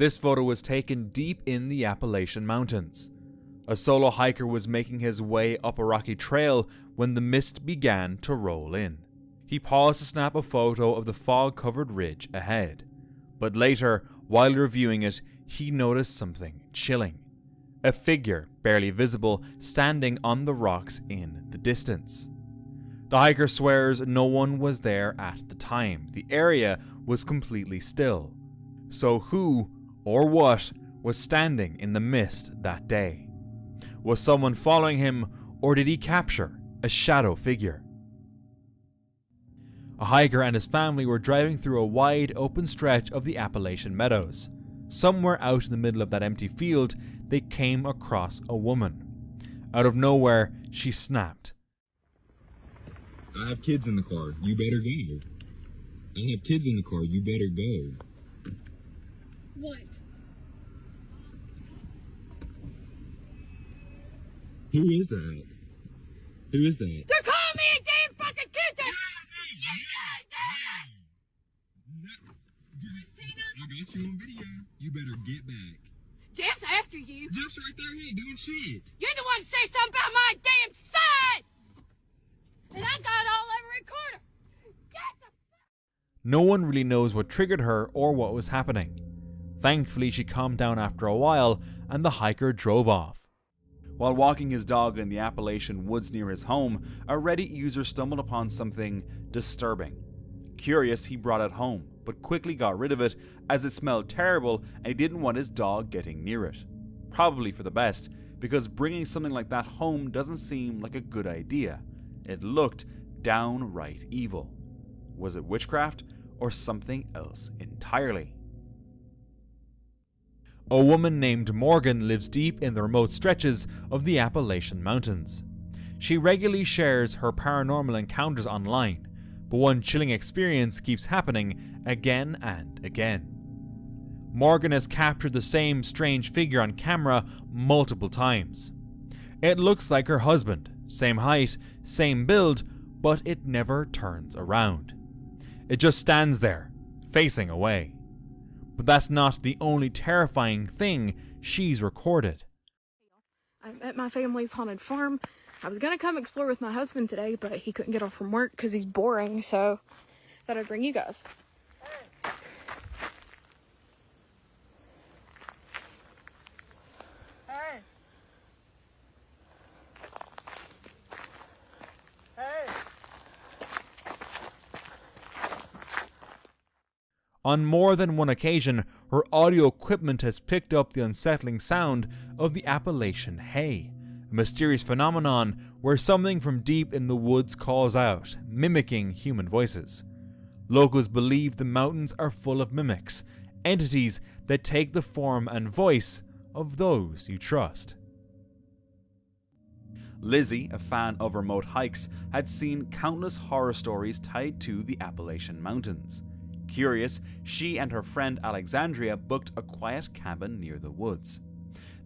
This photo was taken deep in the Appalachian Mountains. A solo hiker was making his way up a rocky trail when the mist began to roll in. He paused to snap a photo of the fog-covered ridge ahead. But later, while reviewing it, he noticed something chilling. A figure, barely visible, standing on the rocks in the distance. The hiker swears no one was there at the time. The area was completely still. So who, or what, was standing in the mist that day? Was someone following him, or did he capture a shadow figure? A hiker and his family were driving through a wide open stretch of the Appalachian meadows. Somewhere out in the middle of that empty field, they came across a woman. Out of nowhere, she snapped. I have kids in the car, you better go. I have kids in the car, you better go. What? Who is that? Who is that? They're calling me a damn fucking kid! I got you on video. You better get back. Jeff's after you. Jeff's right there, he ain't doing shit. You're the one to say something about my damn son! And I got it all over recorder. Get the fuck. No one really knows what triggered her or what was happening. Thankfully, she calmed down after a while and the hiker drove off. While walking his dog in the Appalachian woods near his home, a Reddit user stumbled upon something disturbing. Curious, he brought it home, but quickly got rid of it as it smelled terrible and he didn't want his dog getting near it. Probably for the best, because bringing something like that home doesn't seem like a good idea. It looked downright evil. Was it witchcraft or something else entirely? A woman named Morgan lives deep in the remote stretches of the Appalachian Mountains. She regularly shares her paranormal encounters online, but one chilling experience keeps happening again and again. Morgan has captured the same strange figure on camera multiple times. It looks like her husband, same height, same build, but it never turns around. It just stands there, facing away. But that's not the only terrifying thing she's recorded. I'm at my family's haunted farm. I was gonna come explore with my husband today, but he couldn't get off from work because he's boring, so I thought I'd bring you guys. Hey. Hey. On more than one occasion, her audio equipment has picked up the unsettling sound of the Appalachian hay, a mysterious phenomenon where something from deep in the woods calls out, mimicking human voices. Locals believe the mountains are full of mimics, entities that take the form and voice of those you trust. Lizzie, a fan of remote hikes, had seen countless horror stories tied to the Appalachian Mountains. Curious, she and her friend Alexandria booked a quiet cabin near the woods.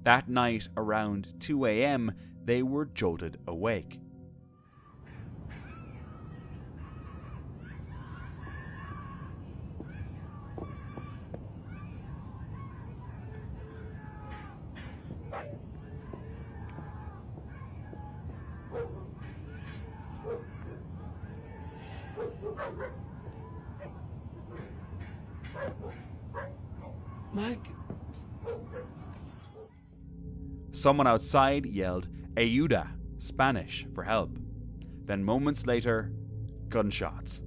That night, around 2 a.m., they were jolted awake. Mike? Someone outside yelled, "Ayuda," Spanish for help. Then moments later, gunshots.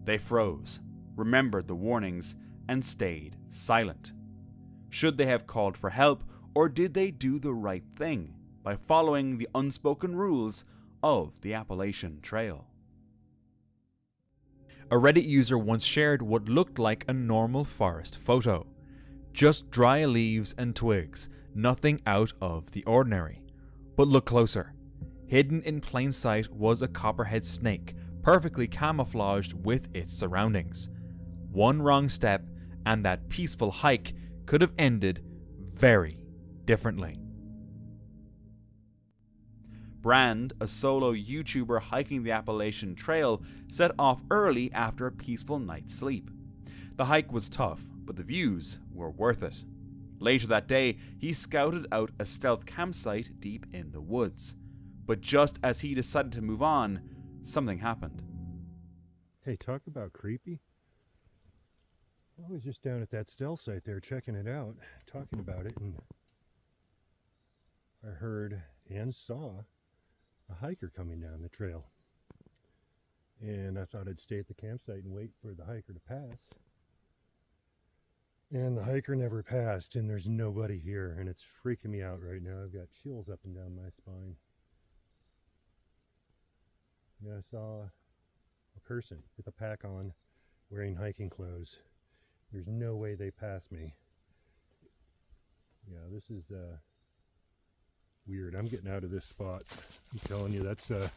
They froze, remembered the warnings, and stayed silent. Should they have called for help, or did they do the right thing by following the unspoken rules of the Appalachian Trail? A Reddit user once shared what looked like a normal forest photo. Just dry leaves and twigs, nothing out of the ordinary. But look closer. Hidden in plain sight was a copperhead snake, perfectly camouflaged with its surroundings. One wrong step, and that peaceful hike could have ended very differently. Brand, a solo YouTuber hiking the Appalachian Trail, set off early after a peaceful night's sleep. The hike was tough, but the views were worth it. Later that day, he scouted out a stealth campsite deep in the woods. But just as he decided to move on, something happened. Hey, talk about creepy. I was just down at that stealth site there checking it out, talking about it, and I heard and saw a hiker coming down the trail. And I thought I'd stay at the campsite and wait for the hiker to pass. And the hiker never passed, and there's nobody here, and it's freaking me out right now. I've got chills up and down my spine. Yeah, I saw a person with a pack on, wearing hiking clothes. There's no way they passed me. Yeah, this is weird. I'm getting out of this spot. I'm telling you, that's yeah,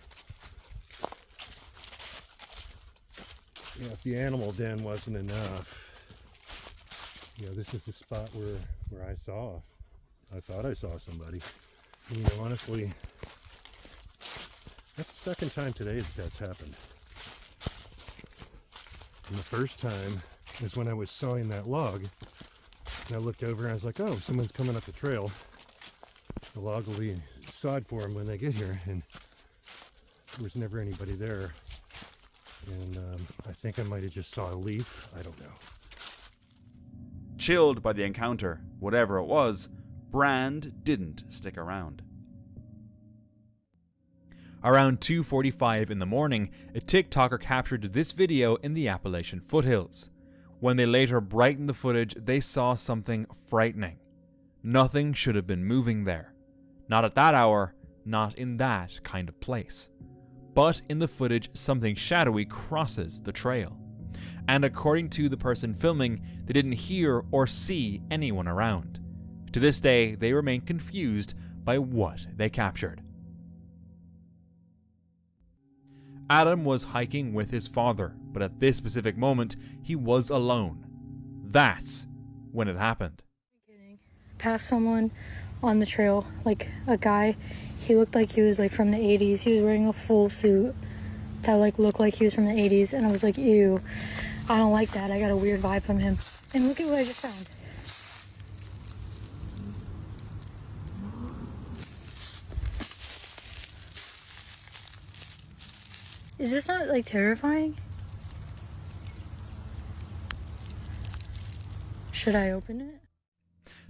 if the animal den wasn't enough. Yeah, this is the spot where I thought I saw somebody. And, you know, honestly, that's the second time today that's happened. And the first time is when I was sawing that log, and I looked over and I was like, oh, someone's coming up the trail. The log will be sawed for them when they get here, and there was never anybody there. And I think I might have just saw a leaf. I don't know. Chilled by the encounter, whatever it was, Brand didn't stick around. Around 2:45 in the morning, a TikToker captured this video in the Appalachian foothills. When they later brightened the footage, they saw something frightening. Nothing should have been moving there. Not at that hour, not in that kind of place. But in the footage, something shadowy crosses the trail. And according to the person filming, they didn't hear or see anyone around. To this day, they remain confused by what they captured. Adam was hiking with his father, but at this specific moment, he was alone. That's when it happened. Passed someone on the trail, like a guy. He looked like he was like from the 80s. He was wearing a full suit that like looked like he was from the 80s, and I was like, ew, I don't like that. I got a weird vibe from him. And look at what I just found. Is this not like terrifying? Should I open it?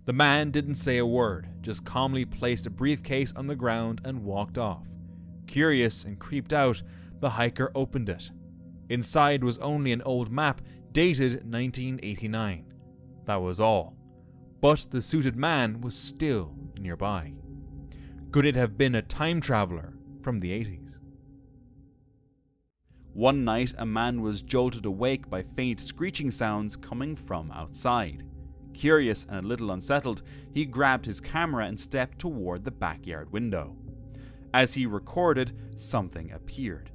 The man didn't say a word, just calmly placed a briefcase on the ground and walked off. Curious and creeped out, the hiker opened it. Inside was only an old map dated 1989. That was all. But the suited man was still nearby. Could it have been a time traveler from the 80s? One night, a man was jolted awake by faint screeching sounds coming from outside. Curious and a little unsettled, he grabbed his camera and stepped toward the backyard window. As he recorded, something appeared.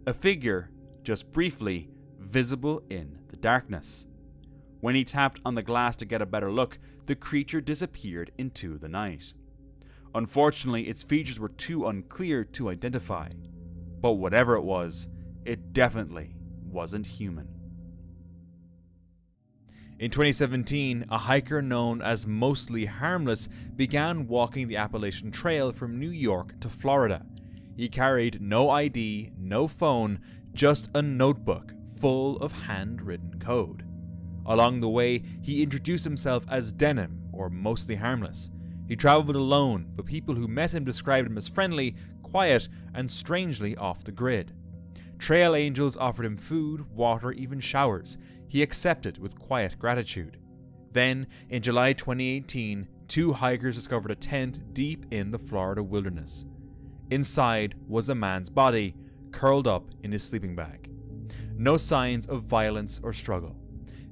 A figure, just briefly, visible in the darkness. When he tapped on the glass to get a better look, the creature disappeared into the night. Unfortunately, its features were too unclear to identify. But whatever it was, it definitely wasn't human. In 2017, a hiker known as Mostly Harmless began walking the Appalachian Trail from New York to Florida. He carried no ID, no phone, just a notebook full of handwritten code. Along the way, he introduced himself as Denim, or Mostly Harmless. He traveled alone, but people who met him described him as friendly, quiet, and strangely off the grid. Trail angels offered him food, water, even showers. He accepted with quiet gratitude. Then, in July 2018, two hikers discovered a tent deep in the Florida wilderness. Inside was a man's body, curled up in his sleeping bag. No signs of violence or struggle.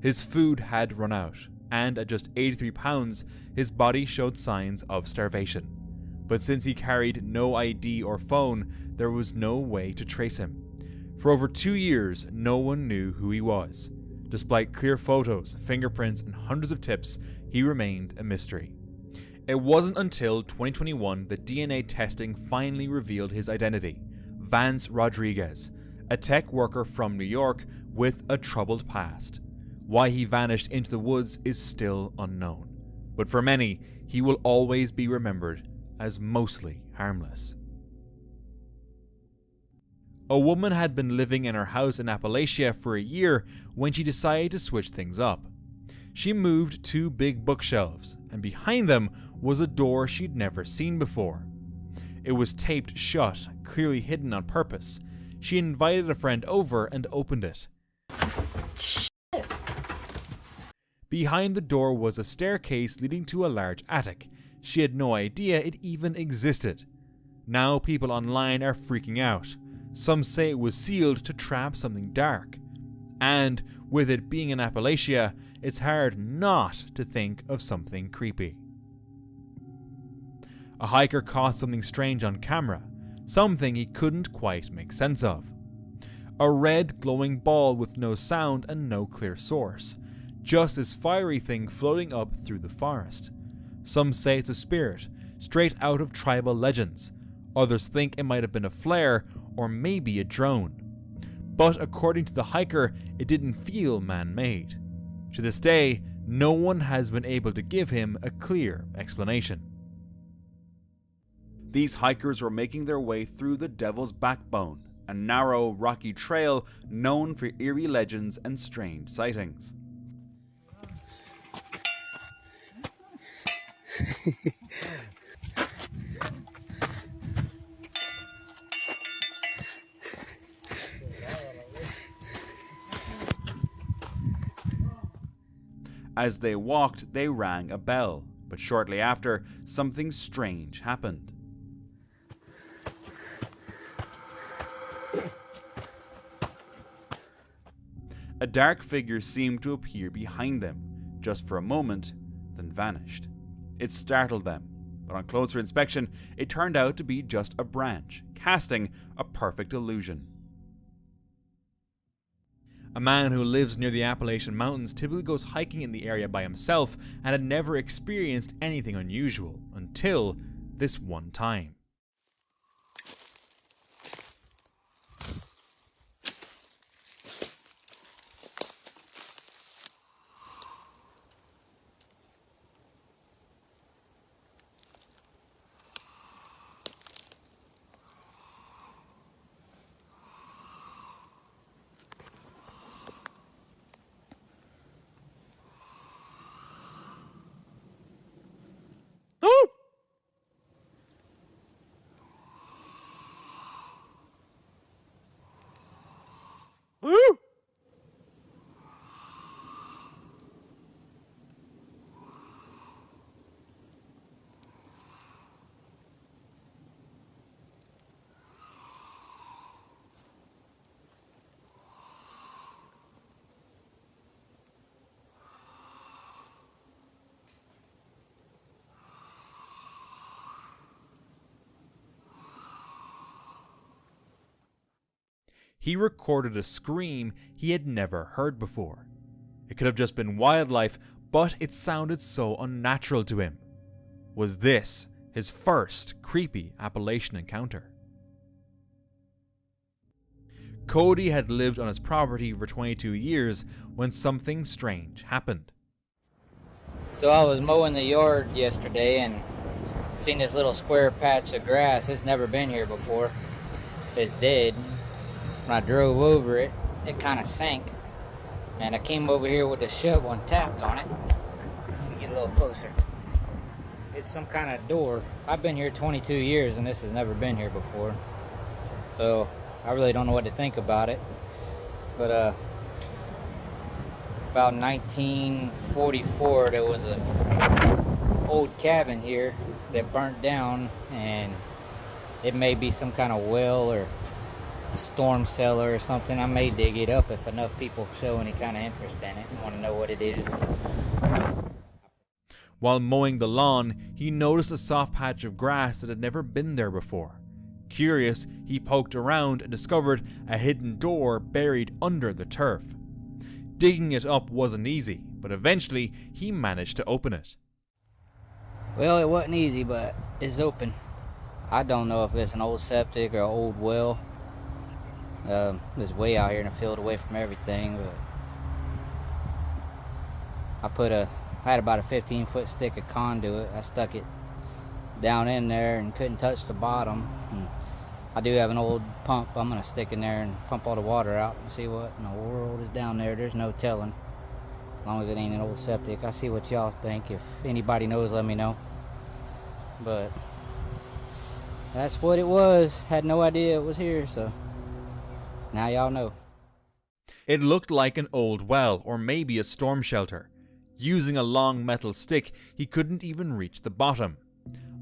His food had run out, and at just 83 pounds, his body showed signs of starvation. But since he carried no ID or phone, there was no way to trace him. For over 2 years, no one knew who he was. Despite clear photos, fingerprints, and hundreds of tips, he remained a mystery. It wasn't until 2021 that DNA testing finally revealed his identity: Vance Rodriguez, a tech worker from New York with a troubled past. Why he vanished into the woods is still unknown, but for many, he will always be remembered as mostly harmless. A woman had been living in her house in Appalachia for a year when she decided to switch things up. She moved 2 big bookshelves, and behind them was a door she'd never seen before. It was taped shut, clearly hidden on purpose. She invited a friend over and opened it. Behind the door was a staircase leading to a large attic. She had no idea it even existed. Now people online are freaking out. Some say it was sealed to trap something dark. And with it being in Appalachia, it's hard not to think of something creepy. A hiker caught something strange on camera, something he couldn't quite make sense of. A red glowing ball with no sound and no clear source. Just this fiery thing floating up through the forest. Some say it's a spirit, straight out of tribal legends. Others think it might have been a flare or maybe a drone. But according to the hiker, it didn't feel man-made. To this day, no one has been able to give him a clear explanation. These hikers were making their way through the Devil's Backbone, a narrow, rocky trail known for eerie legends and strange sightings. As they walked, they rang a bell, but shortly after, something strange happened. A dark figure seemed to appear behind them, just for a moment, then vanished. It startled them, but on closer inspection, it turned out to be just a branch, casting a perfect illusion. A man who lives near the Appalachian Mountains typically goes hiking in the area by himself and had never experienced anything unusual until this one time. He recorded a scream he had never heard before. It could have just been wildlife, but it sounded so unnatural to him. Was this his first creepy Appalachian encounter? Cody had lived on his property for 22 years when something strange happened. So I was mowing the yard yesterday and seen this little square patch of grass. It's never been here before. It's dead. When I drove over it, it kind of sank. And I came over here with the shovel and tapped on it. Let me get a little closer. It's some kind of door. I've been here 22 years and this has never been here before. So I really don't know what to think about it. But about 1944, there was an old cabin here that burnt down, and it may be some kind of well or storm cellar or something. I may dig it up if enough people show any kind of interest in it and want to know what it is. While mowing the lawn, he noticed a soft patch of grass that had never been there before. Curious, he poked around and discovered a hidden door buried under the turf. Digging it up wasn't easy, but eventually he managed to open it. Well, it wasn't easy, but it's open. I don't know if it's an old septic or an old well. It's way out here in the field away from everything, but I had about a 15-foot stick of conduit. I stuck it down in there and couldn't touch the bottom. And I do have an old pump. I'm gonna stick in there and pump all the water out and see what in the world is down there. There's no telling, as long as it ain't an old septic. I see what y'all think. If anybody knows, let me know. But that's what it was. Had no idea it was here, so now y'all know. It looked like an old well, or maybe a storm shelter. Using a long metal stick, he couldn't even reach the bottom.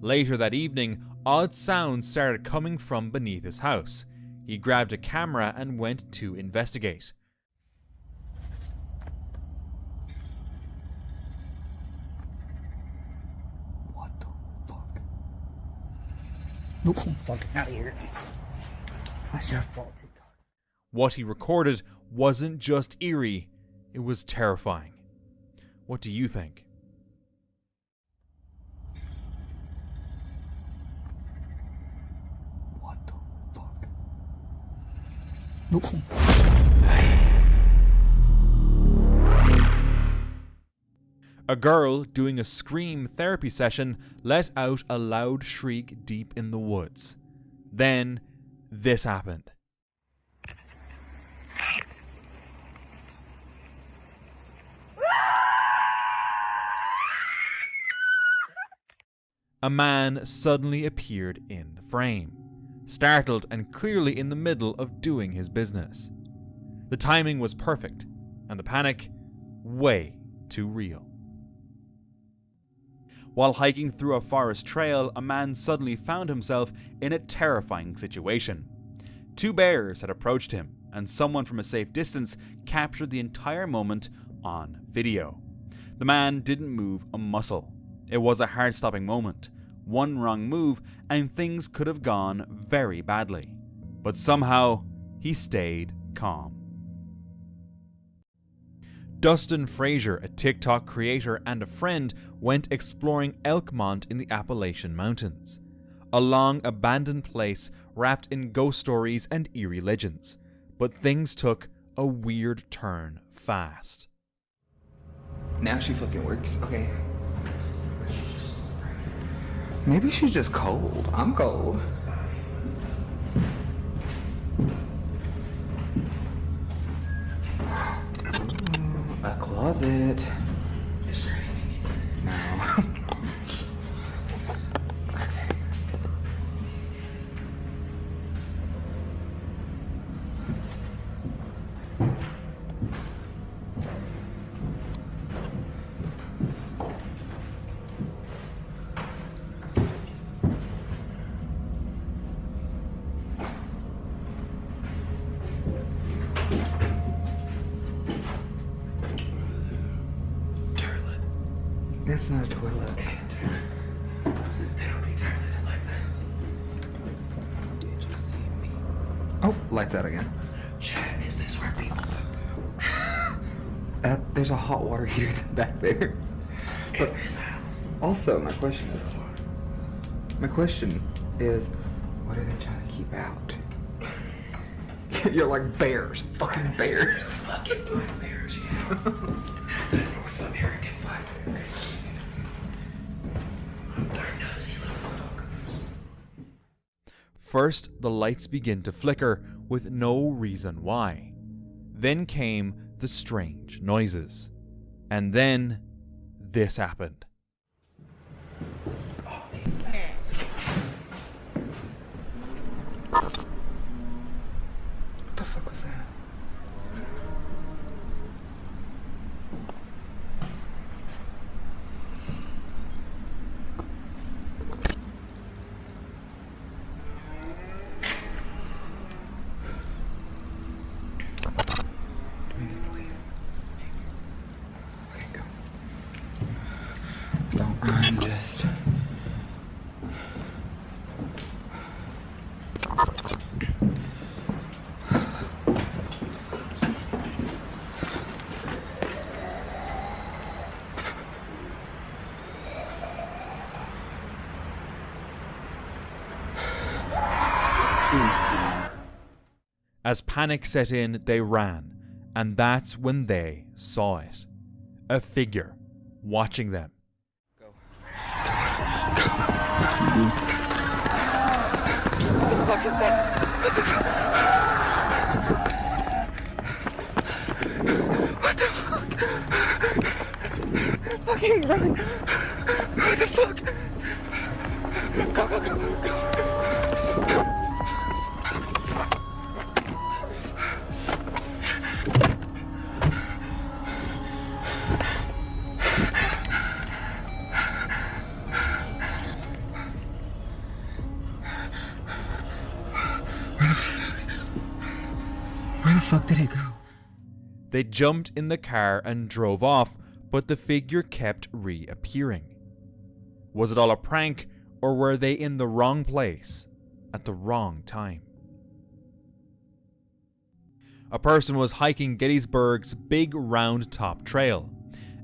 Later that evening, odd sounds started coming from beneath his house. He grabbed a camera and went to investigate. What the fuck? Nope, I'm fucking out of here. I should have bought TikTok. What he recorded wasn't just eerie, it was terrifying. What do you think? What the fuck? Nope. A girl doing a scream therapy session let out a loud shriek deep in the woods. Then, this happened. A man suddenly appeared in the frame, startled and clearly in the middle of doing his business. The timing was perfect, and the panic way too real. While hiking through a forest trail, a man suddenly found himself in a terrifying situation. 2 bears had approached him, and someone from a safe distance captured the entire moment on video. The man didn't move a muscle. It was a heart-stopping moment. One wrong move and things could have gone very badly. But somehow, he stayed calm. Dustin Frazier, a TikTok creator and a friend, went exploring Elkmont in the Appalachian Mountains. A long abandoned place wrapped in ghost stories and eerie legends. But things took a weird turn fast. Now she fucking works. Okay. Maybe she's just cold. I'm cold. Ooh, a closet. Is there anything? No. That's not a toilet. They don't be toilet like that. Did you see me? Oh, lights out again. Chat, is this where people go? There's a hot water heater back there. But in this house. Also, my question is, what are they trying to keep out? You're like bears, fucking bears. Fucking black bears, yeah. The North American black bears. They're nosy little fuckers. First, the lights begin to flicker with no reason why. Then came the strange noises. And then, this happened. What the fuck was that? As panic set in, they ran, and that's when they saw it. A figure watching them. What the fuck is that? What the fuck? Fucking run! What the fuck? Go, go, go, go. Where the fuck did he go? They jumped in the car and drove off, but the figure kept reappearing. Was it all a prank, or were they in the wrong place at the wrong time? A person was hiking Gettysburg's big round top trail.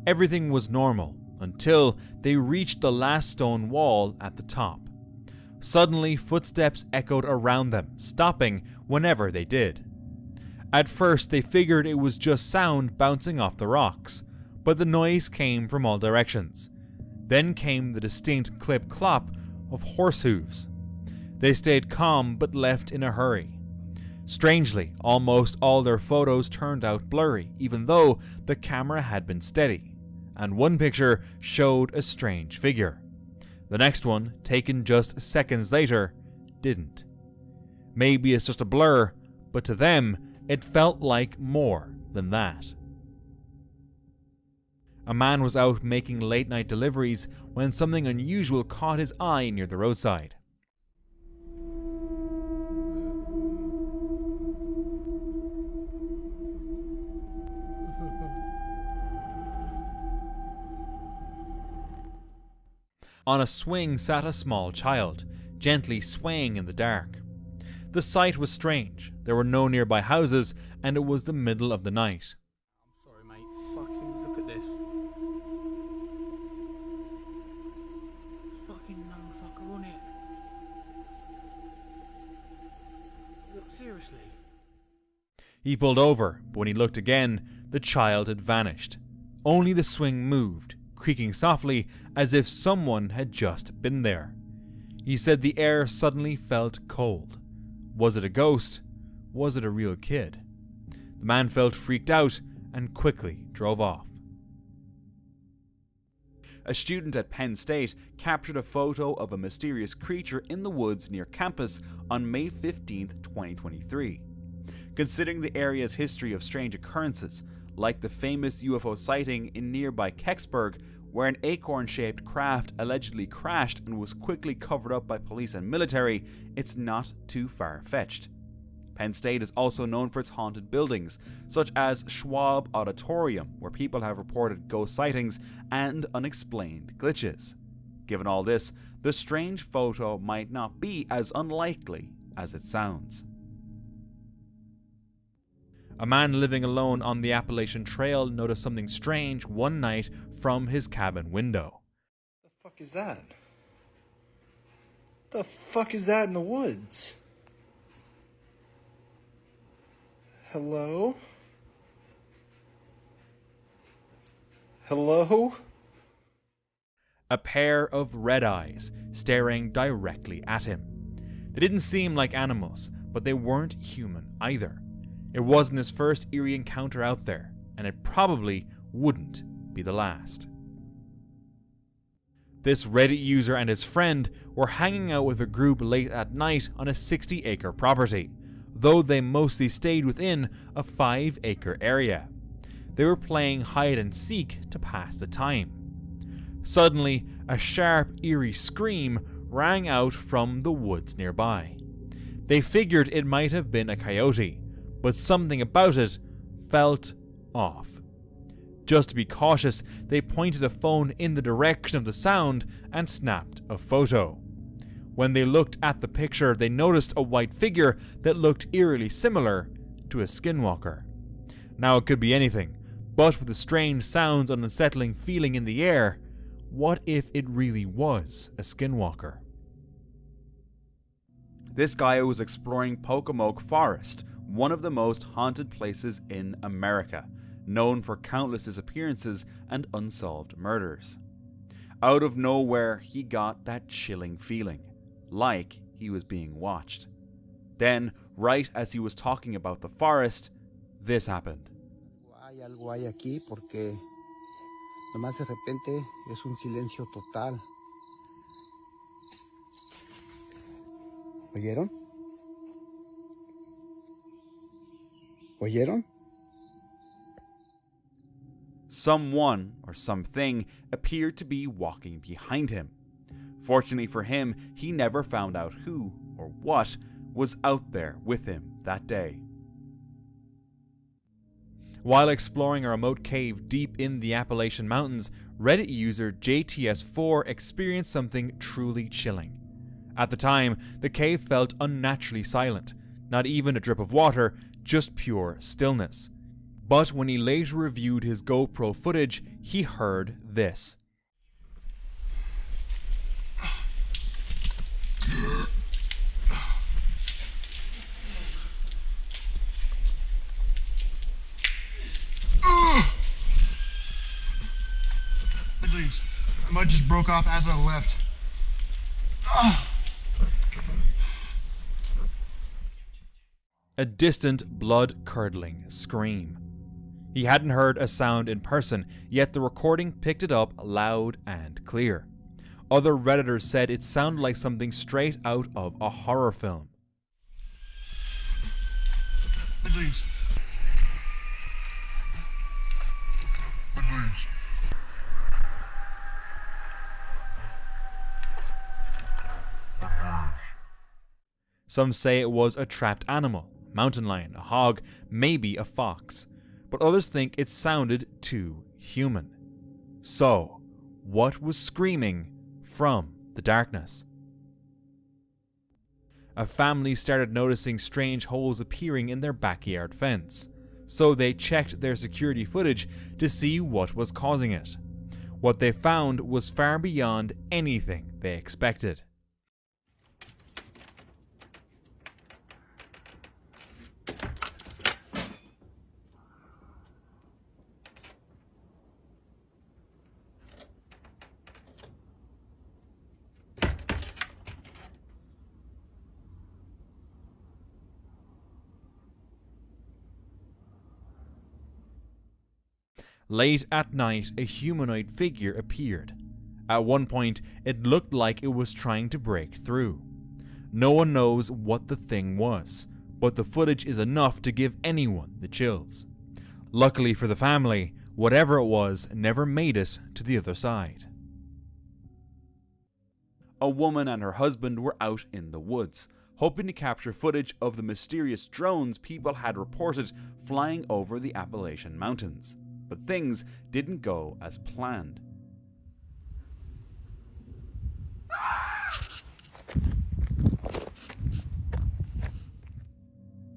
Everything was normal until they reached the last stone wall at the top. Suddenly, footsteps echoed around them, stopping whenever they did. At first, they figured it was just sound bouncing off the rocks, but the noise came from all directions. Then came the distinct clip-clop of horse hooves. They stayed calm but left in a hurry. Strangely, almost all their photos turned out blurry, even though the camera had been steady, and one picture showed a strange figure. The next one, taken just seconds later, didn't. Maybe it's just a blur, but to them, it felt like more than that. A man was out making late-night deliveries when something unusual caught his eye near the roadside. On a swing sat a small child, gently swaying in the dark. The sight was strange. There were no nearby houses, and it was the middle of the night. I'm sorry, mate. Fucking look at this. Fucking no fucker on it. Look, seriously. He pulled over, but when he looked again, the child had vanished. Only the swing moved, creaking softly as if someone had just been there. He said the air suddenly felt cold. Was it a ghost? Was it a real kid? The man felt freaked out and quickly drove off. A student at Penn State captured a photo of a mysterious creature in the woods near campus on May 15, 2023. Considering the area's history of strange occurrences, like the famous UFO sighting in nearby Kecksburg, where an acorn-shaped craft allegedly crashed and was quickly covered up by police and military, it's not too far-fetched. Penn State is also known for its haunted buildings, such as Schwab Auditorium, where people have reported ghost sightings and unexplained glitches. Given all this, the strange photo might not be as unlikely as it sounds. A man living alone on the Appalachian Trail noticed something strange one night from his cabin window. The fuck is that? The fuck is that in the woods? Hello? Hello? A pair of red eyes staring directly at him. They didn't seem like animals, but they weren't human either. It wasn't his first eerie encounter out there, and it probably wouldn't be the last. This Reddit user and his friend were hanging out with a group late at night on a 60-acre property, though they mostly stayed within a 5-acre area. They were playing hide and seek to pass the time. Suddenly, a sharp, eerie scream rang out from the woods nearby. They figured it might have been a coyote, but something about it felt off. Just to be cautious, they pointed a phone in the direction of the sound and snapped a photo. When they looked at the picture, they noticed a white figure that looked eerily similar to a Skinwalker. Now it could be anything, but with the strange sounds and unsettling feeling in the air, what if it really was a Skinwalker? This guy was exploring Pocomoke Forest, one of the most haunted places in America, known for countless disappearances and unsolved murders. Out of nowhere, he got that chilling feeling, like he was being watched. Then, right as he was talking about the forest, this happened. Hay algo hay aquí porque nomás de repente es un silencio total. ¿Oyeron? ¿Oyeron? Someone, or something, appeared to be walking behind him. Fortunately for him, he never found out who, or what, was out there with him that day. While exploring a remote cave deep in the Appalachian Mountains, Reddit user JTS4 experienced something truly chilling. At the time, the cave felt unnaturally silent, not even a drip of water, just pure stillness. But when he later reviewed his GoPro footage, he heard this. The leaves. The mud just broke off as I left. A distant, blood-curdling scream. He hadn't heard a sound in person, yet the recording picked it up loud and clear. Other Redditors said it sounded like something straight out of a horror film. The leaves. The leaves. Some say it was a trapped animal, mountain lion, a hog, maybe a fox. But others think it sounded too human. So, what was screaming from the darkness? A family started noticing strange holes appearing in their backyard fence, so they checked their security footage to see what was causing it. What they found was far beyond anything they expected. Late at night, a humanoid figure appeared. At one point, it looked like it was trying to break through. No one knows what the thing was, but the footage is enough to give anyone the chills. Luckily for the family, whatever it was never made it to the other side. A woman and her husband were out in the woods, hoping to capture footage of the mysterious drones people had reported flying over the Appalachian Mountains. But things didn't go as planned.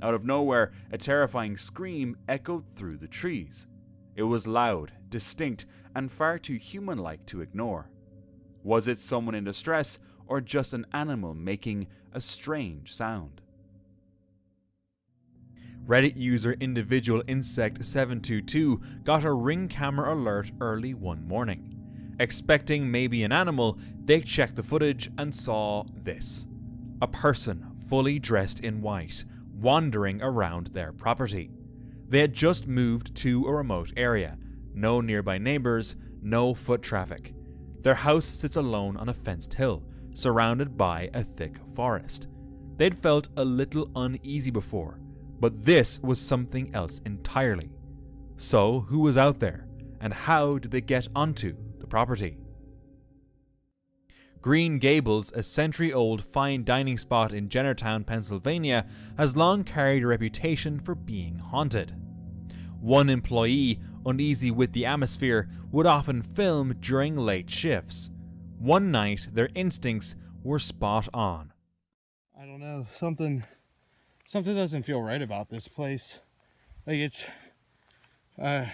Out of nowhere, a terrifying scream echoed through the trees. It was loud, distinct, and far too human-like to ignore. Was it someone in distress, or just an animal making a strange sound? Reddit user Individual Insect 722 got a Ring camera alert early one morning. Expecting maybe an animal, they checked the footage and saw this. A person fully dressed in white, wandering around their property. They had just moved to a remote area. No nearby neighbors, no foot traffic. Their house sits alone on a fenced hill, surrounded by a thick forest. They'd felt a little uneasy before, but this was something else entirely. So, who was out there, and how did they get onto the property? Green Gables, a century-old fine dining spot in Jennertown, Pennsylvania, has long carried a reputation for being haunted. One employee, uneasy with the atmosphere, would often film during late shifts. One night, their instincts were spot on. I don't know, something doesn't feel right about this place. Like it's, I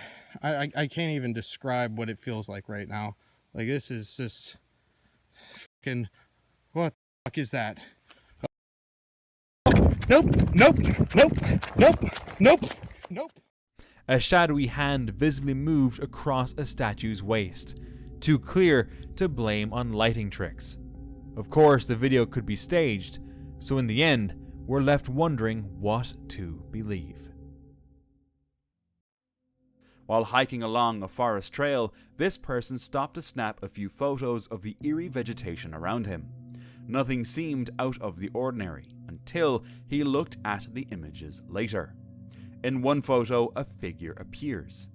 can't even describe what it feels like right now. Like this is just fucking, what the fuck is that? Nope, nope, nope, nope, nope, nope. A shadowy hand visibly moved across a statue's waist, too clear to blame on lighting tricks. Of course, the video could be staged, so in the end, we're left wondering what to believe. While hiking along a forest trail, this person stopped to snap a few photos of the eerie vegetation around him. Nothing seemed out of the ordinary until he looked at the images later. In one photo, a figure appears.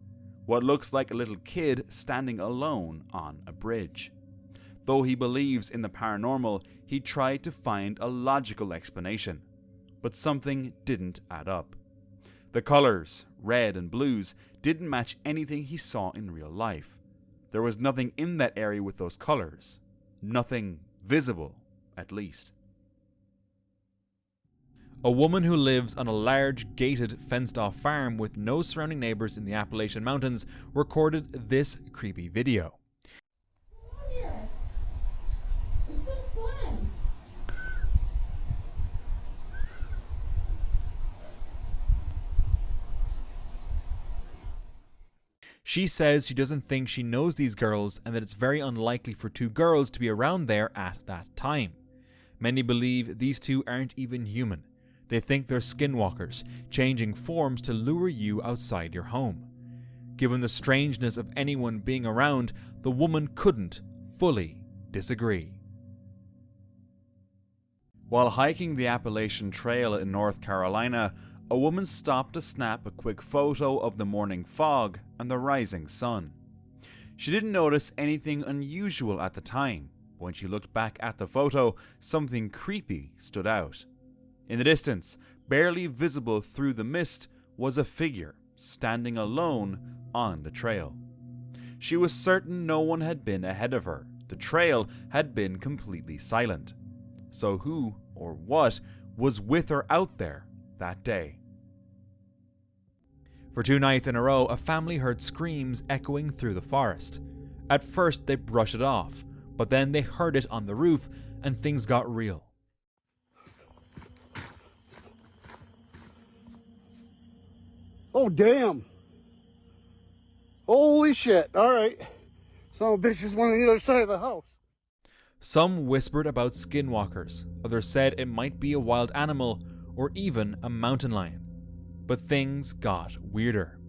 What looks like a little kid standing alone on a bridge. Though he believes in the paranormal, he tried to find a logical explanation, but something didn't add up. The colors, red and blues, didn't match anything he saw in real life. There was nothing in that area with those colors. Nothing visible, at least. A woman who lives on a large, gated, fenced-off farm with no surrounding neighbors in the Appalachian Mountains recorded this creepy video. She says she doesn't think she knows these girls and that it's very unlikely for two girls to be around there at that time. Many believe these two aren't even human. They think they're skinwalkers, changing forms to lure you outside your home. Given the strangeness of anyone being around, the woman couldn't fully disagree. While hiking the Appalachian Trail in North Carolina, a woman stopped to snap a quick photo of the morning fog and the rising sun. She didn't notice anything unusual at the time, but when she looked back at the photo, something creepy stood out. In the distance, barely visible through the mist, was a figure standing alone on the trail. She was certain no one had been ahead of her. The trail had been completely silent. So who or what was with her out there that day? For 2 nights in a row, a family heard screams echoing through the forest. At first, they brushed it off, but then they heard it on the roof and things got real. Oh, damn. Holy shit. All right. Some bitch is one on the other side of the house. Some whispered about skinwalkers. Others said it might be a wild animal or even a mountain lion. But things got weirder.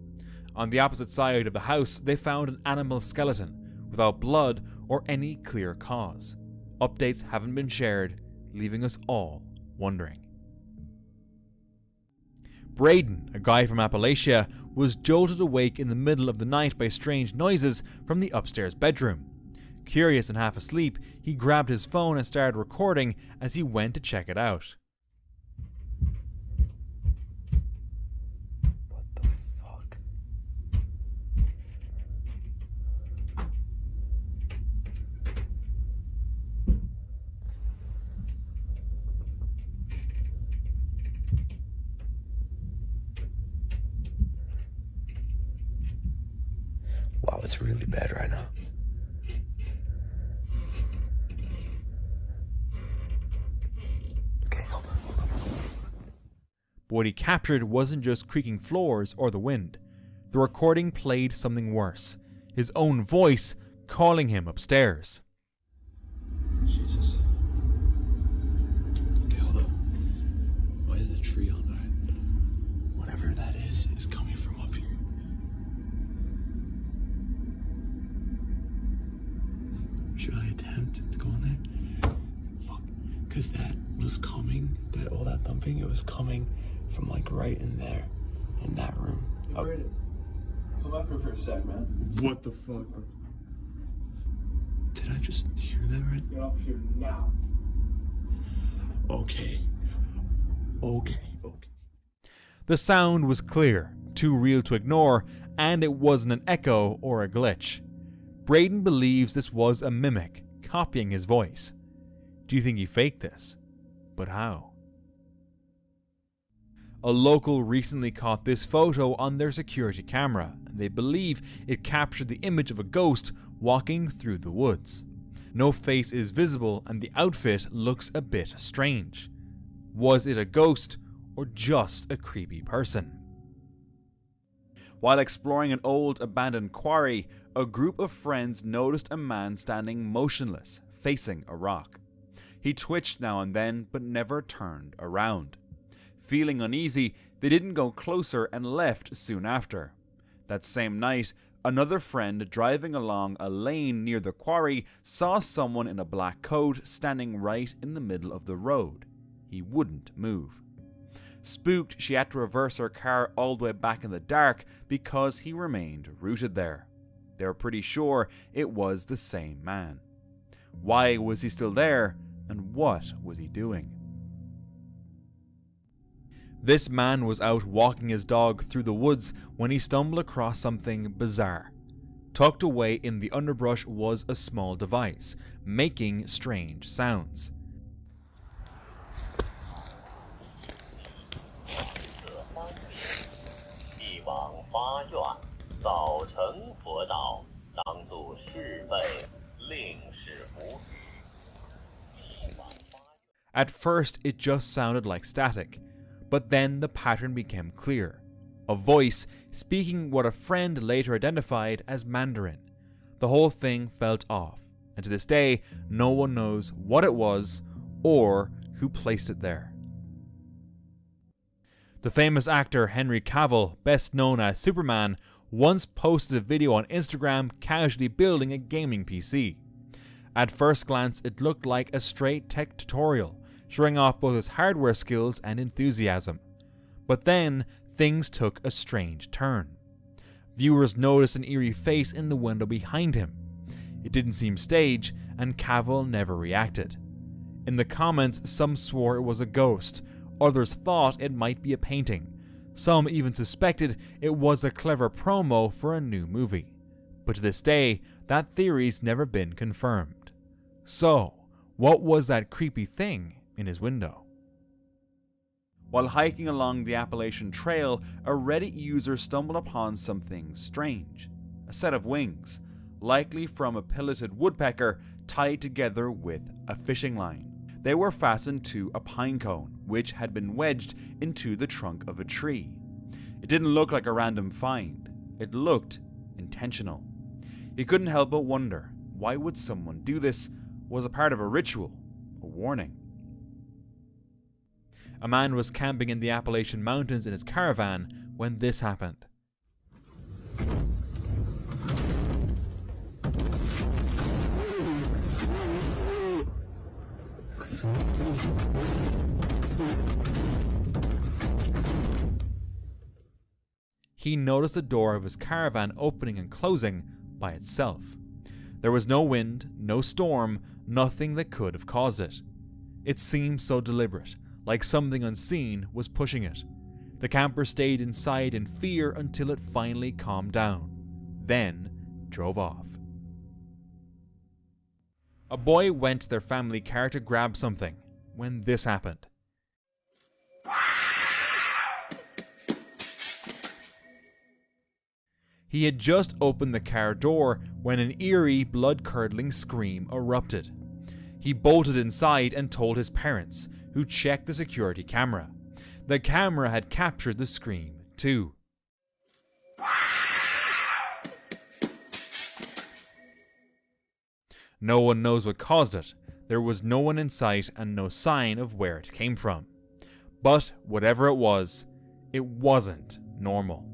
On the opposite side of the house, they found an animal skeleton without blood or any clear cause. Updates haven't been shared, leaving us all wondering. Braden, a guy from Appalachia, was jolted awake in the middle of the night by strange noises from the upstairs bedroom. Curious and half asleep, he grabbed his phone and started recording as he went to check it out. What the fuck? Wow, it's really bad right now. Okay, hold on. But what he captured wasn't just creaking floors or the wind. The recording played something worse. His own voice calling him upstairs. Jesus. Okay, hold up. Why is the tree on there? Whatever that is coming from up here. Should I attempt to go in there? Fuck. Because that was coming, all that thumping, it was coming from like right in there, in that room. Brandon, come up here for a sec, man. What the fuck? Did I just hear that right? Get up here now. Okay. The sound was clear, too real to ignore, and it wasn't an echo or a glitch. Braden believes this was a mimic, copying his voice. Do you think he faked this? But how? A local recently caught this photo on their security camera, and they believe it captured the image of a ghost walking through the woods. No face is visible, and the outfit looks a bit strange. Was it a ghost, or just a creepy person. While exploring an old abandoned quarry, a group of friends noticed a man standing motionless, facing a rock. He twitched now and then, but never turned around. Feeling uneasy, they didn't go closer and left soon after. That same night, another friend driving along a lane near the quarry saw someone in a black coat standing right in the middle of the road. He wouldn't move. Spooked, she had to reverse her car all the way back in the dark because he remained rooted there. They were pretty sure it was the same man. Why was he still there, and what was he doing? This man was out walking his dog through the woods when he stumbled across something bizarre. Tucked away in the underbrush was a small device, making strange sounds. At first, it just sounded like static, but then the pattern became clear. A voice speaking what a friend later identified as Mandarin. The whole thing felt off, and to this day, no one knows what it was or who placed it there. The famous actor Henry Cavill, best known as Superman, once posted a video on Instagram casually building a gaming PC. At first glance, it looked like a straight tech tutorial, showing off both his hardware skills and enthusiasm. But then, things took a strange turn. Viewers noticed an eerie face in the window behind him. It didn't seem staged, and Cavill never reacted. In the comments, some swore it was a ghost, others thought it might be a painting. Some even suspected it was a clever promo for a new movie. But to this day, that theory's never been confirmed. So, what was that creepy thing in his window? While hiking along the Appalachian Trail, a Reddit user stumbled upon something strange. A set of wings, likely from a pileated woodpecker, tied together with a fishing line. They were fastened to a pine cone, which had been wedged into the trunk of a tree. It didn't look like a random find. It looked intentional. He couldn't help but wonder, why would someone do this? Was it part of a ritual? A warning? A man was camping in the Appalachian Mountains in his caravan when this happened. He noticed the door of his caravan opening and closing by itself. There was no wind, no storm, nothing that could have caused it. It seemed so deliberate, like something unseen was pushing it. The camper stayed inside in fear until it finally calmed down, then drove off. A boy went to their family car to grab something when this happened. He had just opened the car door when an eerie, blood-curdling scream erupted. He bolted inside and told his parents, who checked the security camera. The camera had captured the scream, too. No one knows what caused it. There was no one in sight and no sign of where it came from. But whatever it wasn't normal.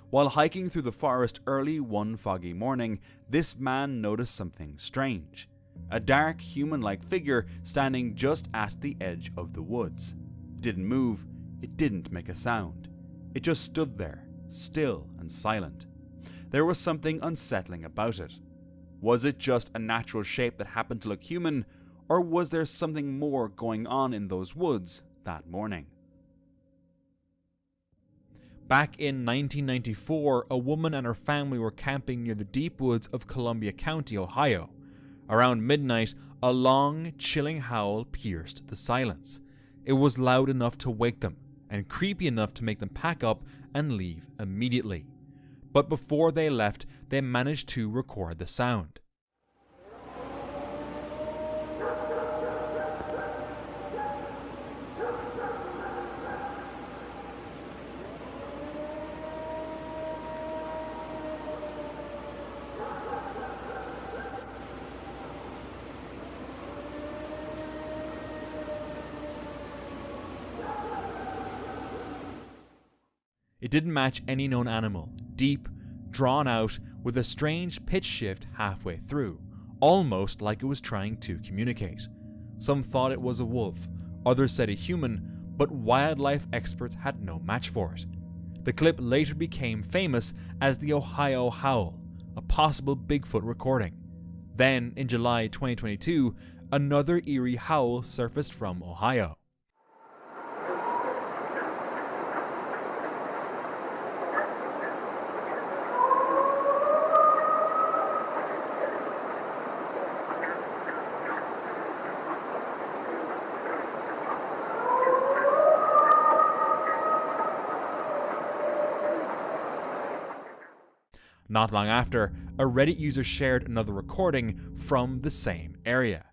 While hiking through the forest early one foggy morning, this man noticed something strange. A dark, human-like figure standing just at the edge of the woods. It didn't move, it didn't make a sound. It just stood there, still and silent. There was something unsettling about it. Was it just a natural shape that happened to look human, or was there something more going on in those woods that morning? Back in 1994, a woman and her family were camping near the deep woods of Columbia County, Ohio. Around midnight, a long, chilling howl pierced the silence. It was loud enough to wake them, and creepy enough to make them pack up and leave immediately. But before they left, they managed to record the sound. It didn't match any known animal, deep, drawn out, with a strange pitch shift halfway through, almost like it was trying to communicate. Some thought it was a wolf, others said a human, but wildlife experts had no match for it. The clip later became famous as the Ohio howl, a possible Bigfoot recording. Then, in July 2022, another eerie howl surfaced from Ohio. Not long after, a Reddit user shared another recording from the same area.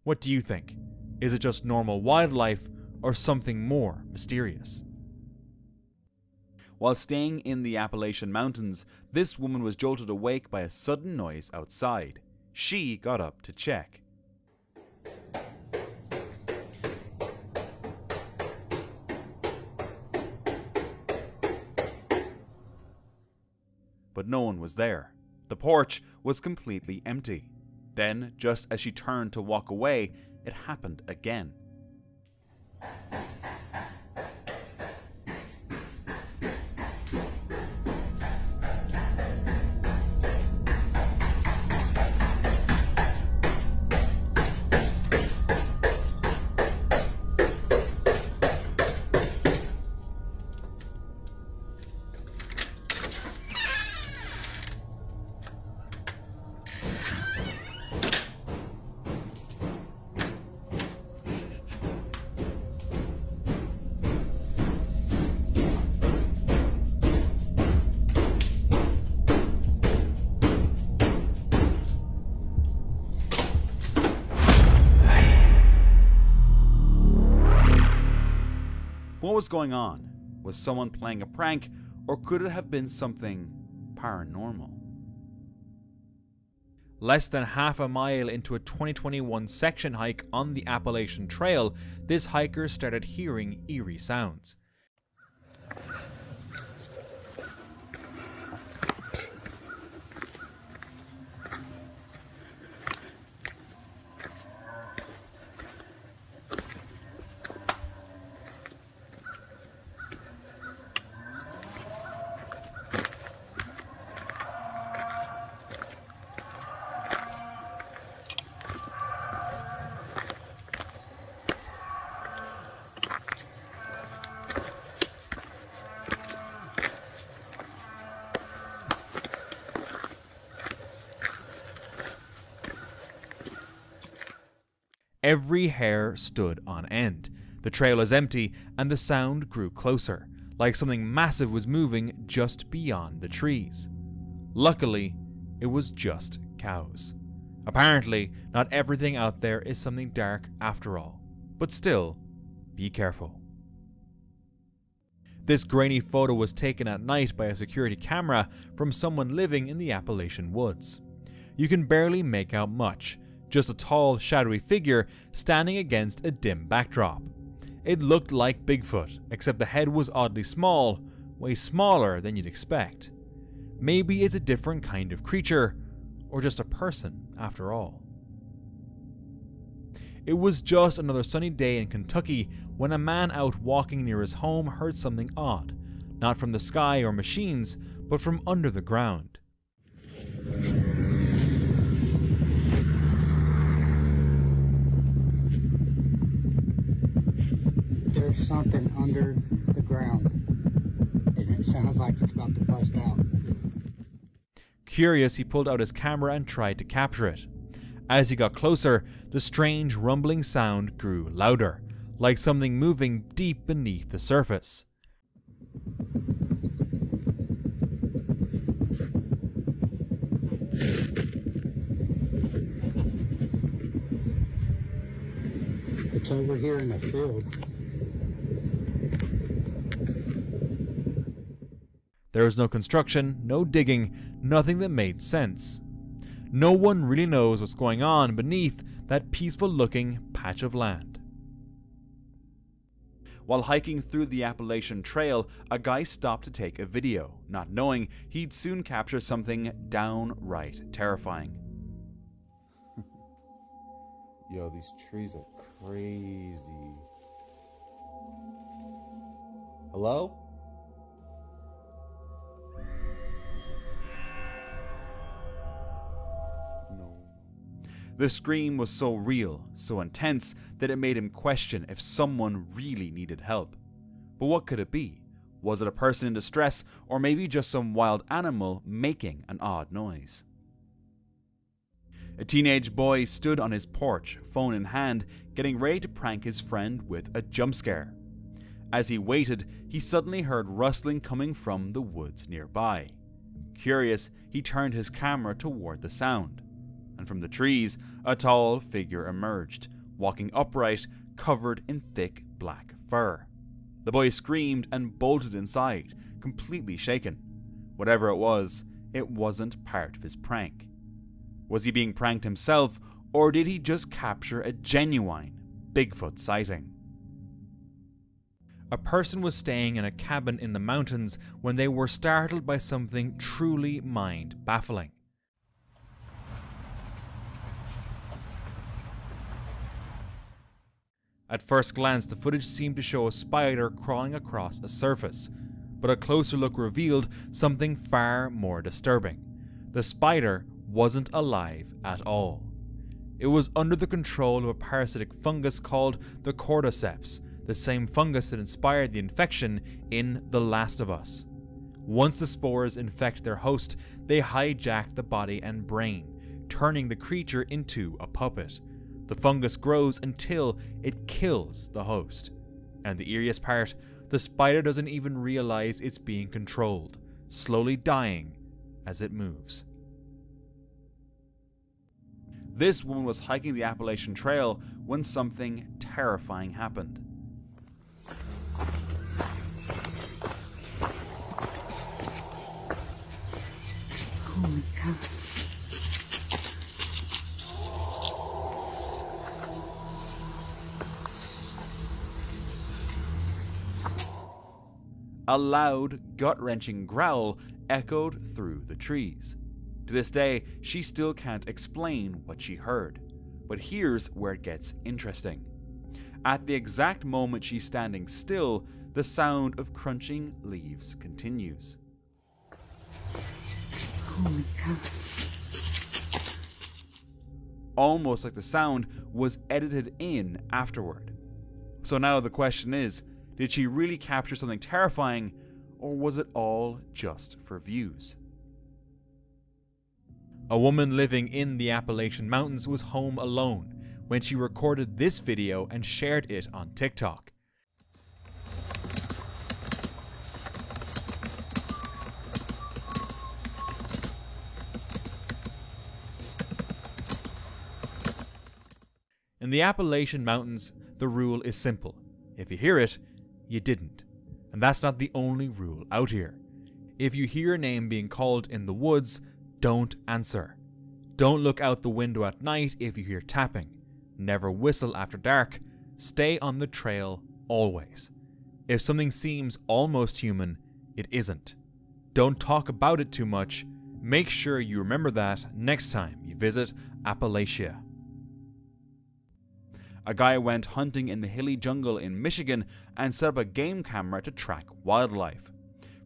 What do you think? Is it just normal wildlife or something more mysterious? While staying in the Appalachian Mountains, this woman was jolted awake by a sudden noise outside. She got up to check. But no one was there. The porch was completely empty. Then, just as she turned to walk away, it happened again. What was going on? Was someone playing a prank, or could it have been something paranormal? Less than half a mile into a 2021 section hike on the Appalachian Trail, this hiker started hearing eerie sounds. Every hair stood on end. The trail was empty, and the sound grew closer, like something massive was moving just beyond the trees. Luckily, it was just cows. Apparently, not everything out there is something dark after all. But still, be careful. This grainy photo was taken at night by a security camera from someone living in the Appalachian woods. You can barely make out much, just a tall, shadowy figure standing against a dim backdrop. It looked like Bigfoot, except the head was oddly small, way smaller than you'd expect. Maybe it's a different kind of creature, or just a person after all. It was just another sunny day in Kentucky when a man out walking near his home heard something odd, not from the sky or machines, but from under the ground. There's something under the ground, and it sounds like it's about to bust out. Curious, he pulled out his camera and tried to capture it. As he got closer, the strange rumbling sound grew louder, like something moving deep beneath the surface. It's over here in the field. There was no construction, no digging, nothing that made sense. No one really knows what's going on beneath that peaceful-looking patch of land. While hiking through the Appalachian Trail, a guy stopped to take a video, not knowing he'd soon capture something downright terrifying. Yo, these trees are crazy. Hello? No. The scream was so real, so intense, that it made him question if someone really needed help. But what could it be? Was it a person in distress, or maybe just some wild animal making an odd noise? A teenage boy stood on his porch, phone in hand, getting ready to prank his friend with a jump scare. As he waited, he suddenly heard rustling coming from the woods nearby. Curious, he turned his camera toward the sound, and from the trees, a tall figure emerged, walking upright, covered in thick black fur. The boy screamed and bolted inside, completely shaken. Whatever it wasn't part of his prank. Was he being pranked himself, or did he just capture a genuine Bigfoot sighting? A person was staying in a cabin in the mountains when they were startled by something truly mind-baffling. At first glance, the footage seemed to show a spider crawling across a surface, but a closer look revealed something far more disturbing. The spider wasn't alive at all. It was under the control of a parasitic fungus called the cordyceps, the same fungus that inspired the infection in The Last of Us. Once the spores infect their host, they hijack the body and brain, turning the creature into a puppet. The fungus grows until it kills the host. And the eeriest part, the spider doesn't even realize it's being controlled, slowly dying as it moves. This woman was hiking the Appalachian Trail when something terrifying happened. Holy cow. A loud, gut-wrenching growl echoed through the trees. To this day, she still can't explain what she heard. But here's where it gets interesting. At the exact moment she's standing still, the sound of crunching leaves continues. Holy cow. Almost like the sound was edited in afterward. So now the question is, did she really capture something terrifying, or was it all just for views? A woman living in the Appalachian Mountains was home alone when she recorded this video and shared it on TikTok. In the Appalachian Mountains, the rule is simple. If you hear it, you didn't. And that's not the only rule out here. If you hear a name being called in the woods, don't answer. Don't look out the window at night if you hear tapping. Never whistle after dark. Stay on the trail always. If something seems almost human, it isn't. Don't talk about it too much. Make sure you remember that next time you visit Appalachia. A guy went hunting in the hilly jungle in Michigan and set up a game camera to track wildlife.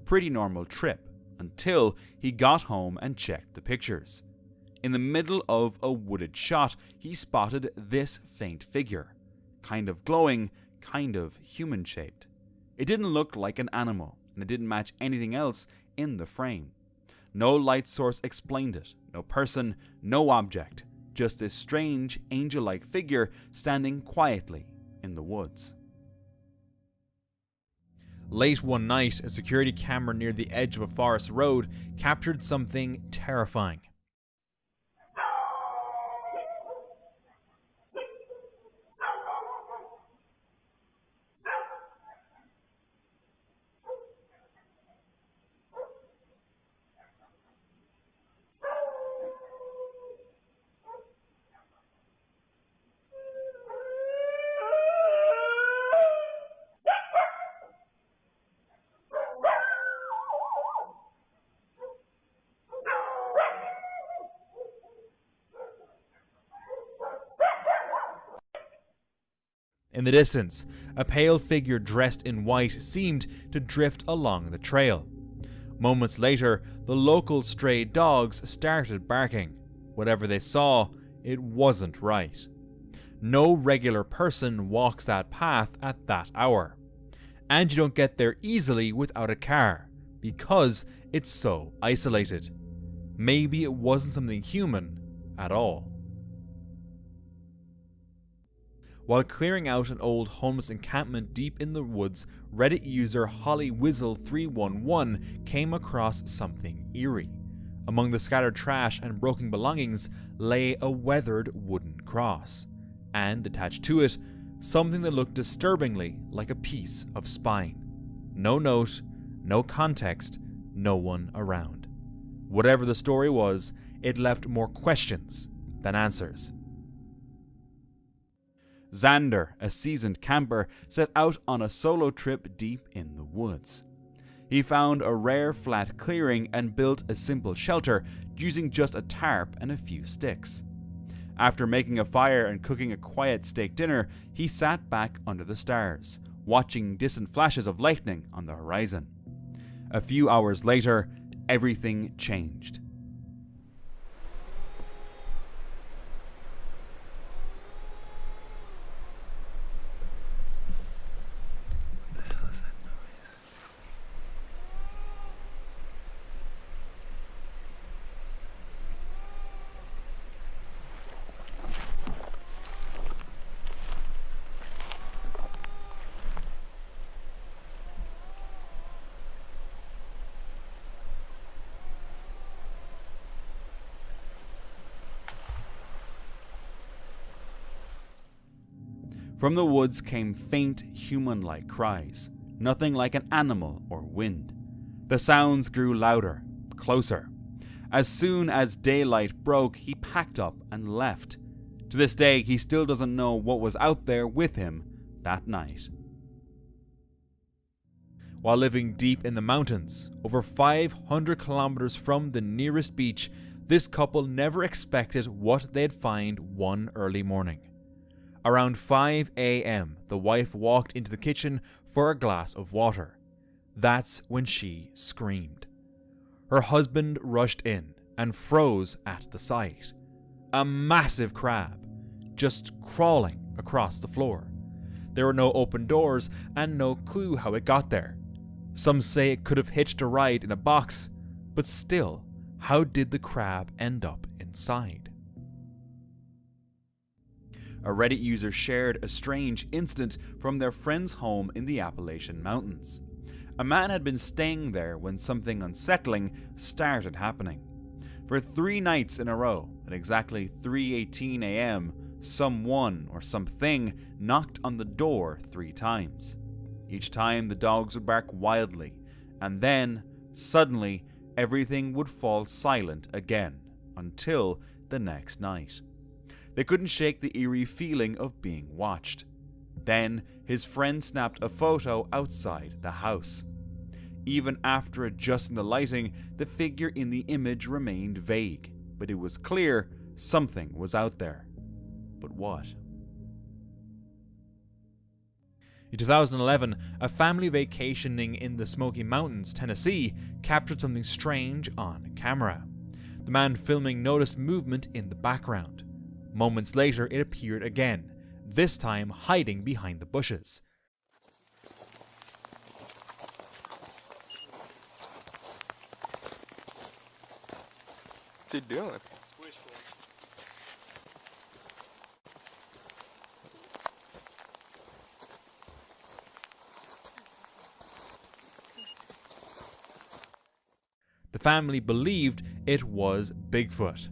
Pretty normal trip, until he got home and checked the pictures. In the middle of a wooded shot, he spotted this faint figure. Kind of glowing, kind of human-shaped. It didn't look like an animal, and it didn't match anything else in the frame. No light source explained it, no person, no object. Just this strange, angel-like figure standing quietly in the woods. Late one night, a security camera near the edge of a forest road captured something terrifying. In the distance, a pale figure dressed in white seemed to drift along the trail. Moments later, the local stray dogs started barking. Whatever they saw, it wasn't right. No regular person walks that path at that hour. And you don't get there easily without a car, because it's so isolated. Maybe it wasn't something human at all. While clearing out an old homeless encampment deep in the woods, Reddit user HollyWizzle311 came across something eerie. Among the scattered trash and broken belongings lay a weathered wooden cross, and attached to it, something that looked disturbingly like a piece of spine. No note, no context, no one around. Whatever the story was, it left more questions than answers. Xander, a seasoned camper, set out on a solo trip deep in the woods. He found a rare flat clearing and built a simple shelter using just a tarp and a few sticks. After making a fire and cooking a quiet steak dinner, he sat back under the stars, watching distant flashes of lightning on the horizon. A few hours later, everything changed. From the woods came faint, human-like cries, nothing like an animal or wind. The sounds grew louder, closer. As soon as daylight broke, he packed up and left. To this day, he still doesn't know what was out there with him that night. While living deep in the mountains, over 500 kilometers from the nearest beach, this couple never expected what they'd find one early morning. Around 5 a.m., the wife walked into the kitchen for a glass of water. That's when she screamed. Her husband rushed in and froze at the sight. A massive crab, just crawling across the floor. There were no open doors and no clue how it got there. Some say it could have hitched a ride in a box, but still, how did the crab end up inside? A Reddit user shared a strange incident from their friend's home in the Appalachian Mountains. A man had been staying there when something unsettling started happening. For 3 nights in a row, at exactly 3:18 a.m., someone or something knocked on the door 3 times. Each time the dogs would bark wildly, and then, suddenly, everything would fall silent again, until the next night. They couldn't shake the eerie feeling of being watched. Then, his friend snapped a photo outside the house. Even after adjusting the lighting, the figure in the image remained vague, but it was clear something was out there. But what? In 2011, a family vacationing in the Smoky Mountains, Tennessee, captured something strange on camera. The man filming noticed movement in the background. Moments later, it appeared again, this time hiding behind the bushes. What's he doing? The family believed it was Bigfoot.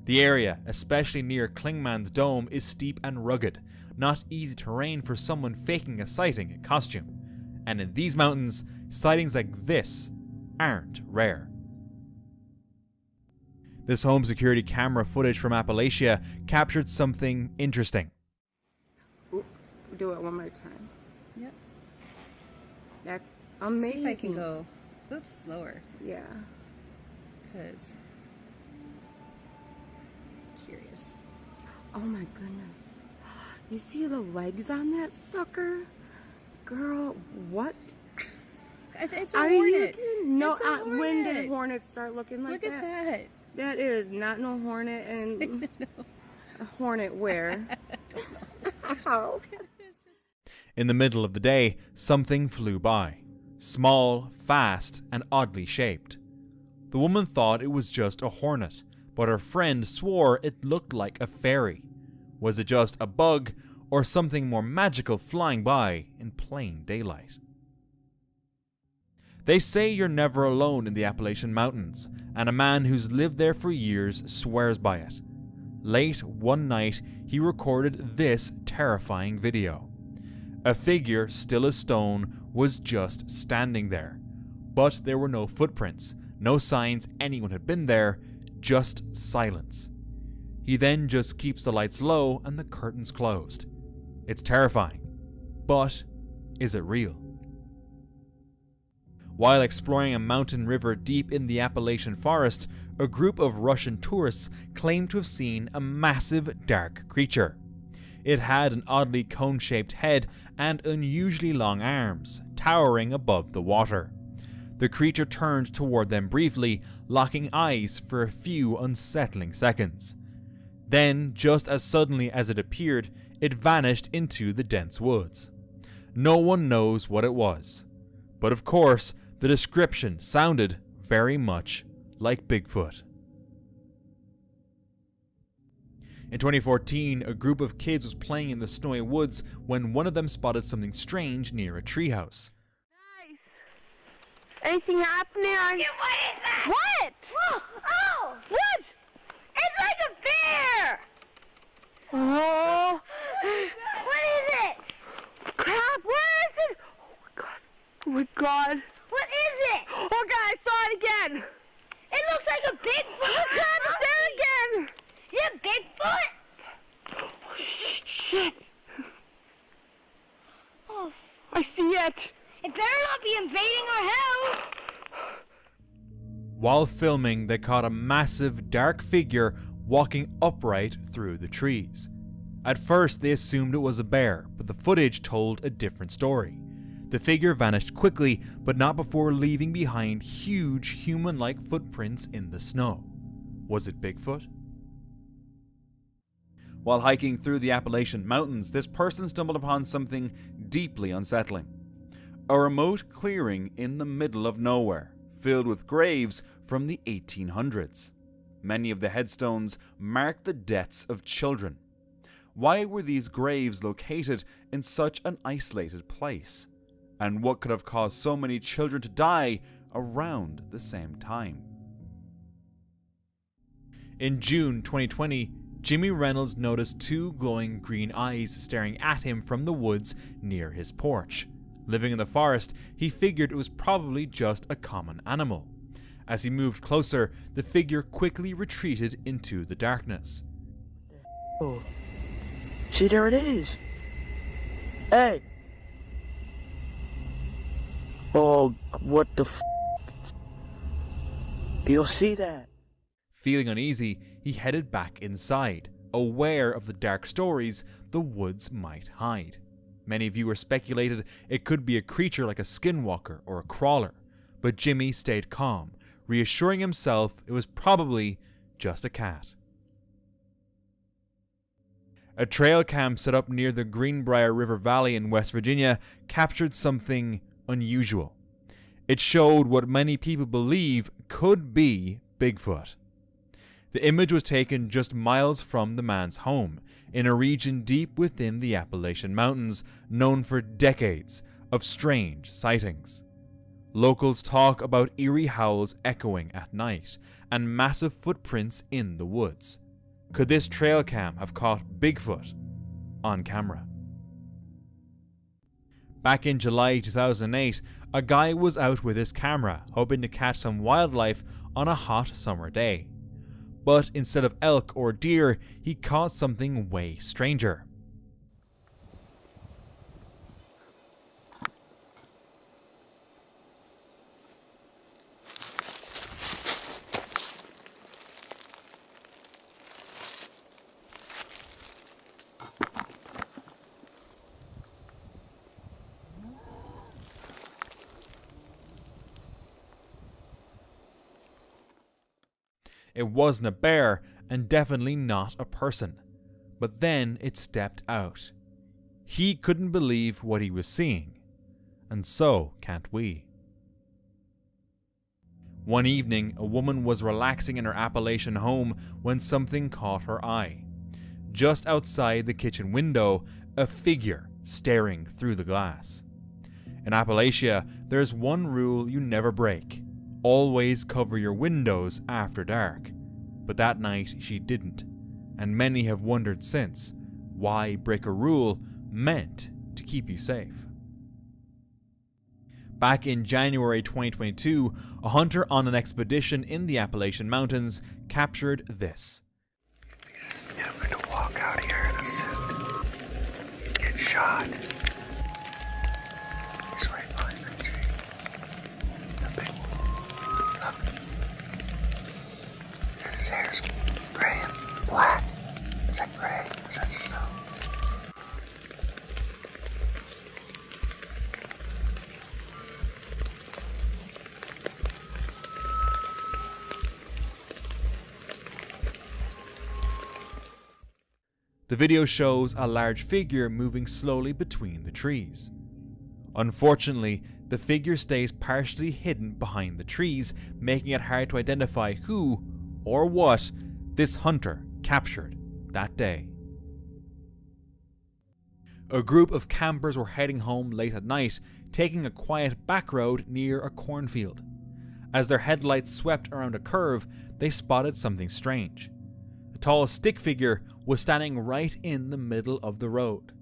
The area, especially near Klingman's Dome, is steep and rugged, not easy terrain for someone faking a sighting in costume. And in these mountains, sightings like this aren't rare. This home security camera footage from Appalachia captured something interesting. Do it one more time. Yep. That's amazing. See if I can go, oops, slower. Yeah. Because it's curious. Oh my goodness. You see the legs on that sucker? Girl, what? It's a Are hornet. you kidding? No, It's a hornet. when did hornets start looking like Look that? at that. That is not no hornet, and a hornet where? Ow. In the middle of the day, something flew by. Small, fast, and oddly shaped. The woman thought it was just a hornet, but her friend swore it looked like a fairy. Was it just a bug, or something more magical flying by in plain daylight? They say you're never alone in the Appalachian Mountains, and a man who's lived there for years swears by it. Late one night, he recorded this terrifying video. A figure, still as stone, was just standing there. But there were no footprints, no signs anyone had been there, just silence. He then just keeps the lights low and the curtains closed. It's terrifying. But is it real? While exploring a mountain river deep in the Appalachian forest, a group of Russian tourists claimed to have seen a massive dark creature. It had an oddly cone-shaped head and unusually long arms, towering above the water. The creature turned toward them briefly, locking eyes for a few unsettling seconds. Then, just as suddenly as it appeared, it vanished into the dense woods. No one knows what it was. But of course, the description sounded very much like Bigfoot. In 2014, a group of kids was playing in the snowy woods when one of them spotted something strange near a treehouse. Anything happening? What is that? What? Oh! What? It's like a bear! Oh! What is it? Crap, where is it? Oh my god. What is it? Oh god, I saw it again! It looks like a Bigfoot! Look, crap, it's there again! Yeah, Bigfoot? Oh, shit. Oh. I see it! It better not be invading our house! While filming, they caught a massive dark figure walking upright through the trees. At first, they assumed it was a bear, but the footage told a different story. The figure vanished quickly, but not before leaving behind huge human-like footprints in the snow. Was it Bigfoot? While hiking through the Appalachian Mountains, this person stumbled upon something deeply unsettling. A remote clearing in the middle of nowhere, filled with graves from the 1800s. Many of the headstones mark the deaths of children. Why were these graves located in such an isolated place? And what could have caused so many children to die around the same time? In June 2020, Jimmy Reynolds noticed two glowing green eyes staring at him from the woods near his porch. Living in the forest, he figured it was probably just a common animal. As he moved closer, the figure quickly retreated into the darkness. Oh. See, there it is. Hey! Oh, what the f***? You'll see that. Feeling uneasy, he headed back inside, aware of the dark stories the woods might hide. Many viewers speculated it could be a creature like a skinwalker or a crawler, but Jimmy stayed calm, reassuring himself it was probably just a cat. A trail cam set up near the Greenbrier River Valley in West Virginia captured something unusual. It showed what many people believe could be Bigfoot. The image was taken just miles from the man's home, in a region deep within the Appalachian Mountains, known for decades of strange sightings. Locals talk about eerie howls echoing at night, and massive footprints in the woods. Could this trail cam have caught Bigfoot on camera? Back in July 2008, a guy was out with his camera, hoping to catch some wildlife on a hot summer day. But instead of elk or deer, he caught something way stranger. It wasn't a bear, and definitely not a person. But then it stepped out. He couldn't believe what he was seeing. And so can't we. One evening, a woman was relaxing in her Appalachian home when something caught her eye. Just outside the kitchen window, a figure staring through the glass. In Appalachia, there's one rule you never break. Always cover your windows after dark. But that night she didn't, and many have wondered since why break a rule meant to keep you safe. Back in January 2022, a hunter on an expedition in the Appalachian Mountains captured this. Stupid to walk out here in a suit. Get shot. He's right behind that tree. The big one. Look. And his hair's gray and black. Is that gray? Or is that snow? The video shows a large figure moving slowly between the trees. Unfortunately, the figure stays partially hidden behind the trees, making it hard to identify who or what this hunter captured that day. A group of campers were heading home late at night, taking a quiet back road near a cornfield. As their headlights swept around a curve, they spotted something strange. A tall stick figure was standing right in the middle of the road.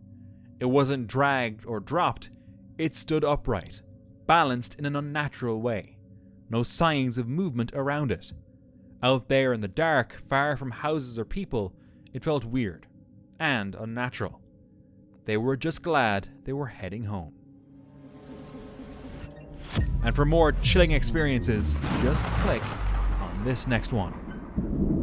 It wasn't dragged or dropped, it stood upright, balanced in an unnatural way. No signs of movement around it. Out there in the dark, far from houses or people, it felt weird and unnatural. They were just glad they were heading home. And for more chilling experiences, just click on this next one.